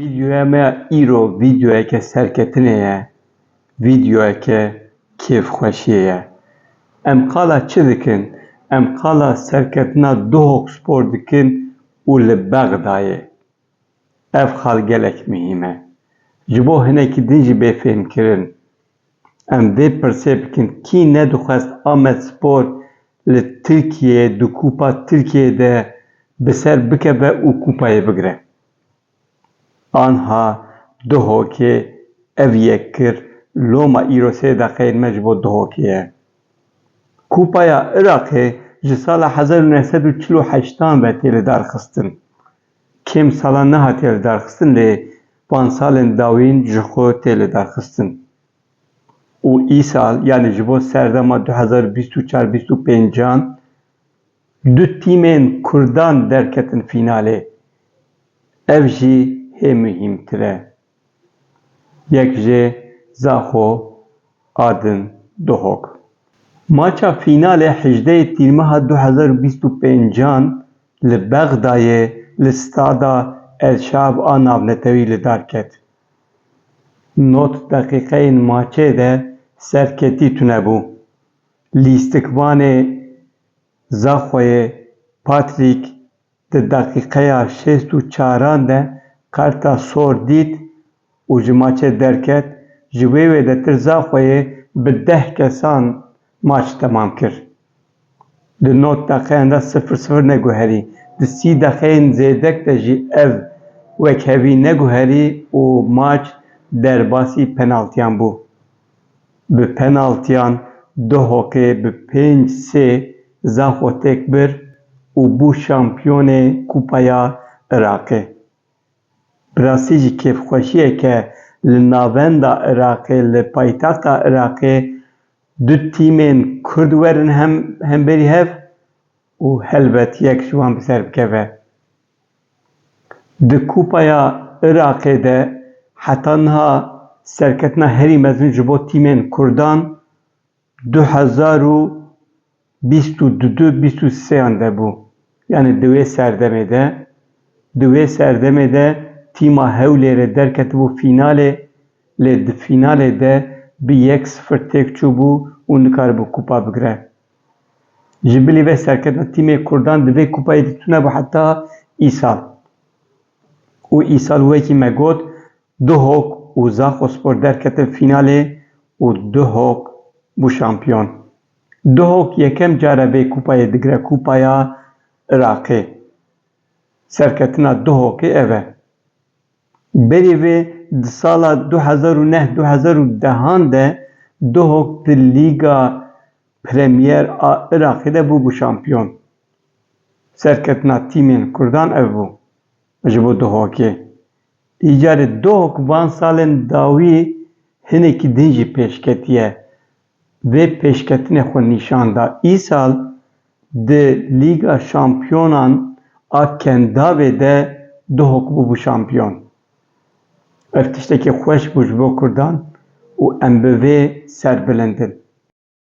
Videoya me îro videoyeke serketine ye, videoyeke kêfxweşiyê ye. Em qala çi dikin? Em qala serketina duhok spor dikin û li Bexdayê. Ev xal gelek mihîm e. Ji bo hinekî din jî bêfêmkirin. Em vê pirsê bikin kî nedixwest Amedspor li Tirkiyeyê di Kupa Tirkiyeyê de bi ser bikeve û kupayê bigire. Anha duhokê ev yek kir, Loma îro 3 deqeyên me ji bo duhokê ye. Kupaya Iraqê ji sala 1948 ve tê li darxistin. Kêm salan nehatiye li darxistin lê van salên dawîn ji xwe tê li darxistin. û îsal yanî ji bo serdema 2024-25 du tîmên Kurdan derketin fînalê. Ev jî hê mihîmtir e. Yek jê Zaxo adin Duhok. Maça fînalê 18 tîrmeha 2025 li Bexdayê li Stada Elşab a navnetewî li dar ket. Not deqîqeyên maçê de serketî tunebû. Lîstikvanê Zaxoyê Patrik di deqîqeya 64 de karta sor dît û ji maçê derket. Ji wê wê de tir Zaxoyê bi 10 kesan maç temam kir. Di 9 deqeyan de 0-0 neguherî. Di 30 deqeyên zêdek de jî ev wek hevî neguherî û maç derbasî penaltiyan bû. Bi penaltiyan Duhokê bi 5-3 Zaxo têk bir û bû şampiyonê Kupaya Iraqê. Bi rastî jî kêfxweşiyek e li navenda Iraqê, li paytexta Iraqê du tîmên Kurd werin hemberî hev û helbet yek ji wan bi ser bikeve. Di Kupaya Iraqê de heta niha serketina herî mezin ji bo tîmên Kurdan 2022-23 de bû. Yani di wê serdemê de tîma Hewlêrê derketibû fînalê lê di fînalê de bi 1-0 têk çûbû û nikaribû kupa bigire. Ji bilî vê serketina tîmê Kurdan di vê kupayê de tunebû heta îsal. û îsal wekî me got Duhok û Zaxo Spor derketin fînalê û Duhok bû şampiyon. Duhok yekem care vê kupayê digire Kupaya Iraqê. Serketina Duhokê ev e. Berî vê di sala 2009-2010 de Duhok di Lîga Premier a Iraqê de bû şampiyon. Serketina tîmên Kurdan ev bû ji bo Duhokê. Îcarê Duhok van salên dawî hinekî din jî pêşketiye. Vê pêşketinê xwe nîşan da. Îsal di Lîga Şampiyonan a Kendavê de Duhok bû şampiyon. Ev tiştekî xweş bû ji bo Kurdan û em bi vê serbilindin.